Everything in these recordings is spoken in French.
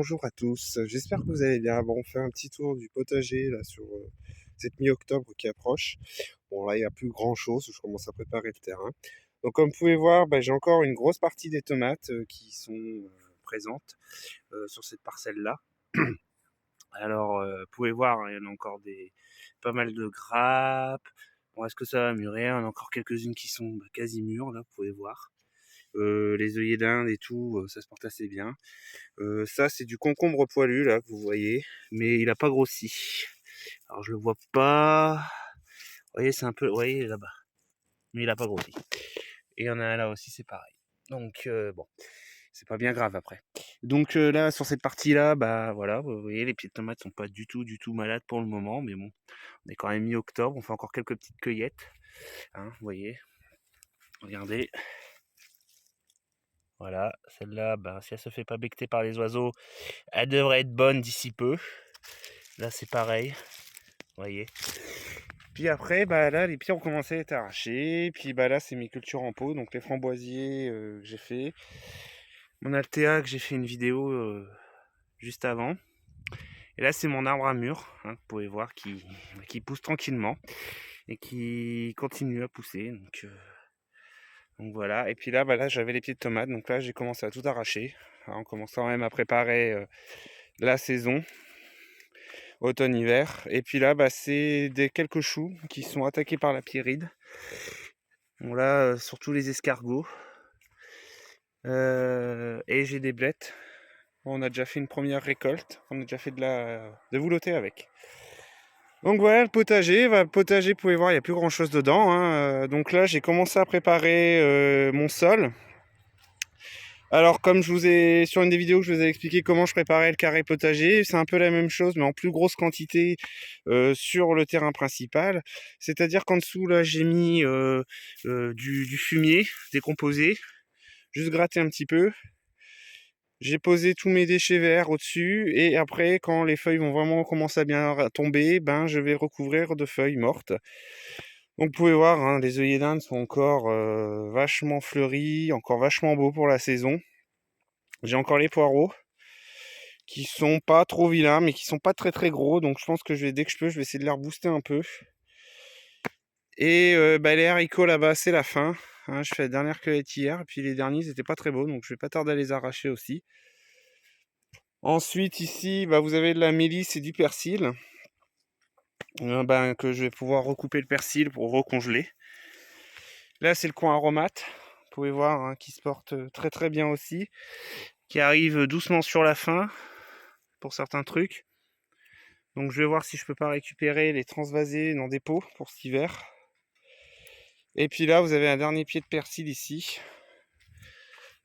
bonjour à tous, j'espère que vous allez bien. Bon, on fait un petit tour du potager là sur cette mi-octobre qui approche. Bon, là, il n'y a plus grand-chose, je commence à préparer le terrain. Donc, comme vous pouvez voir, j'ai encore une grosse partie des tomates qui sont présentes sur cette parcelle-là. Alors, vous pouvez voir, hein, il y en a encore pas mal de grappes. Bon, est-ce que ça va mûrir? Il y en a encore quelques-unes qui sont quasi mûres, là, vous pouvez voir. Les œillets d'Inde et tout, ça se porte assez bien. Ça, c'est du concombre poilu, là, que vous voyez, mais il a pas grossi. Alors, je le vois pas. Vous voyez, c'est un peu... Vous voyez, là-bas. Mais il a pas grossi. Et il y en a un là aussi, c'est pareil. Donc, bon, c'est pas bien grave après. Donc, là, sur cette partie-là, voilà, vous voyez, les pieds de tomates sont pas du tout malades pour le moment, mais bon, on est quand même mi-octobre, on fait encore quelques petites cueillettes. Hein, vous voyez, regardez. Voilà, celle-là, si elle se fait pas becter par les oiseaux, elle devrait être bonne d'ici peu. Là, c'est pareil, vous voyez. Puis après, là, les pieds ont commencé à être arrachés. Puis là, c'est mes cultures en pot, donc les framboisiers que j'ai fait. Mon Altea que j'ai fait une vidéo juste avant. Et là, c'est mon arbre à mûr, hein, vous pouvez voir, qui pousse tranquillement et qui continue à pousser. Donc voilà. Et puis là, j'avais les pieds de tomates. Donc là, j'ai commencé à tout arracher. Alors, on commence quand même à préparer la saison automne-hiver. Et puis là, c'est quelques choux qui sont attaqués par la pyrrhide. Bon là, surtout les escargots. Et j'ai des blettes. On a déjà fait une première récolte. On a déjà fait de velouté avec. Donc voilà le potager. Le potager, vous pouvez voir, il n'y a plus grand chose dedans, hein. Donc là, j'ai commencé à préparer mon sol. Alors, comme sur une des vidéos, je vous ai expliqué comment je préparais le carré potager. C'est un peu la même chose, mais en plus grosse quantité sur le terrain principal. C'est-à-dire qu'en dessous, là, j'ai mis du fumier décomposé, juste gratter un petit peu. J'ai posé tous mes déchets verts au-dessus. Et après, quand les feuilles vont vraiment commencer à bien tomber, je vais recouvrir de feuilles mortes. Donc, vous pouvez voir, hein, les œillets d'Inde sont encore vachement fleuris, encore vachement beaux pour la saison. J'ai encore les poireaux qui sont pas trop vilains mais qui sont pas très très gros, donc je pense que dès que je peux, je vais essayer de les rebooster un peu. Et les haricots là-bas, c'est la fin, hein. Je fais la dernière cueillette hier et puis les derniers ils étaient pas très beaux, donc je vais pas tarder à les arracher aussi. Ensuite ici, vous avez de la mélisse et du persil, que je vais pouvoir recouper le persil pour recongeler. Là c'est le coin aromate, vous pouvez voir, hein, qui se porte très très bien aussi, qui arrive doucement sur la fin pour certains trucs. Donc je vais voir si je peux pas récupérer les transvasés dans des pots pour cet hiver. Et puis là, vous avez un dernier pied de persil ici.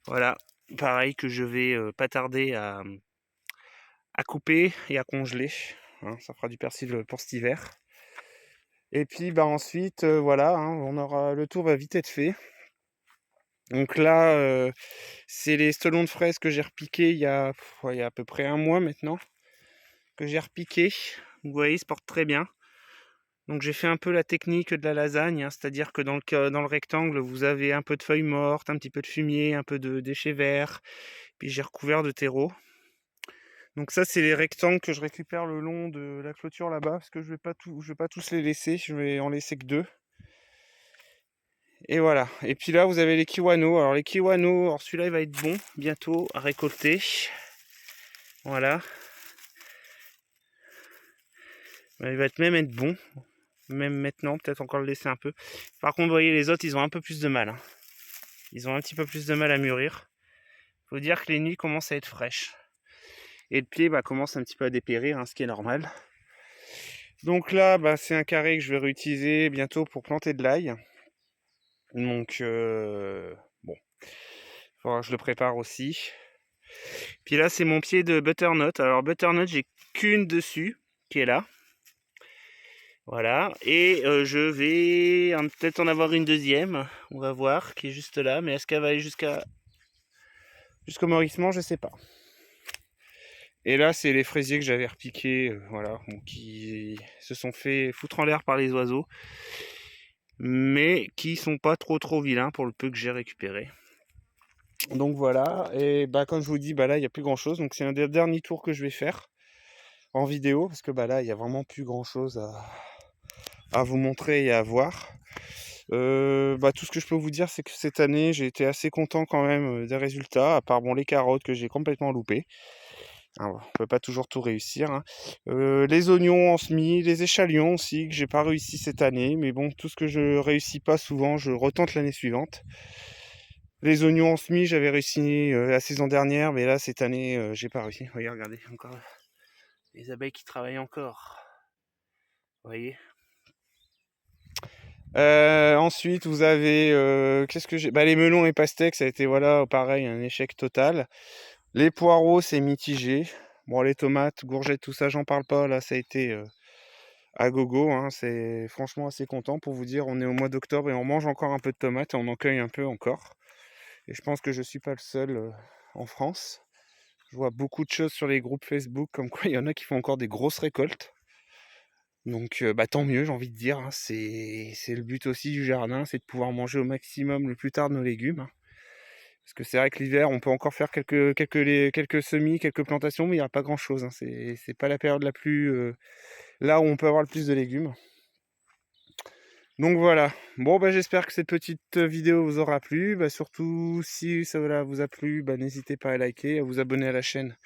Voilà, pareil que je vais pas tarder à couper et à congeler, hein, ça fera du persil pour cet hiver. Et puis ensuite, voilà, hein, le tour va vite être fait. Donc là, c'est les stolons de fraises que j'ai repiqués il y a à peu près un mois maintenant, que j'ai repiqué. Vous voyez, ils se portent très bien. Donc j'ai fait un peu la technique de la lasagne, hein, c'est-à-dire que dans le rectangle, vous avez un peu de feuilles mortes, un petit peu de fumier, un peu de déchets verts, puis j'ai recouvert de terreau. Donc ça, c'est les rectangles que je récupère le long de la clôture là-bas, parce que je vais pas tous les laisser, je vais en laisser que 2. Et voilà. Et puis là, vous avez les kiwano. Alors les kiwano, alors celui-là, il va être bon bientôt à récolter. Voilà. Il va même être bon. Même maintenant, peut-être encore le laisser un peu. Par contre, vous voyez, les autres, ils ont un peu plus de mal, hein. Ils ont un petit peu plus de mal à mûrir. Faut dire que les nuits commencent à être fraîches. Et le pied commence un petit peu à dépérir, hein, ce qui est normal. Donc là, c'est un carré que je vais réutiliser bientôt pour planter de l'ail. Donc, bon, il faudra que je le prépare aussi. Puis là, c'est mon pied de butternut. Alors, butternut, j'ai qu'une dessus, qui est là. Voilà, et je vais peut-être en avoir une deuxième, on va voir, qui est juste là, mais est-ce qu'elle va aller jusqu'au mûrissement, je sais pas. Et là, c'est les fraisiers que j'avais repiqués, voilà, qui se sont fait foutre en l'air par les oiseaux, mais qui sont pas trop vilains pour le peu que j'ai récupéré. Donc voilà, et bah comme je vous dis, bah là il n'y a plus grand chose, donc c'est un des derniers tours que je vais faire en vidéo, parce que bah là il n'y a vraiment plus grand chose à vous montrer et à voir. Bah, tout ce que je peux vous dire, c'est que cette année j'ai été assez content quand même des résultats, à part bon les carottes que j'ai complètement loupées. On peut pas toujours tout réussir, hein. Les oignons en semis, les échalions aussi, que j'ai pas réussi cette année, mais bon, tout ce que je réussis pas souvent, je retente l'année suivante. Les oignons en semis, j'avais réussi la saison dernière, mais là, cette année, j'ai pas réussi. Voyez, regardez, encore les abeilles qui travaillent encore. Vous voyez. Ensuite, vous avez... qu'est-ce que j'ai... Bah, les melons et pastèques, ça a été, voilà, pareil, un échec total. Les poireaux, c'est mitigé. Bon, les tomates, courgettes, tout ça, j'en parle pas. Là, ça a été à gogo, hein. C'est franchement assez content pour vous dire. On est au mois d'octobre et on mange encore un peu de tomates et on en cueille un peu encore. Et je pense que je suis pas le seul en France. Je vois beaucoup de choses sur les groupes Facebook, comme quoi il y en a qui font encore des grosses récoltes. Donc bah, tant mieux, j'ai envie de dire, hein. C'est le but aussi du jardin, c'est de pouvoir manger au maximum le plus tard de nos légumes, hein. Parce que c'est vrai que l'hiver, on peut encore faire quelques semis, quelques plantations, mais il n'y a pas grand-chose, hein. C'est pas la période la plus... là où on peut avoir le plus de légumes. Donc voilà. Bon, bah, j'espère que cette petite vidéo vous aura plu. Bah, surtout, si ça vous a plu, bah, n'hésitez pas à liker, à vous abonner à la chaîne.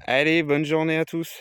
Allez, bonne journée à tous.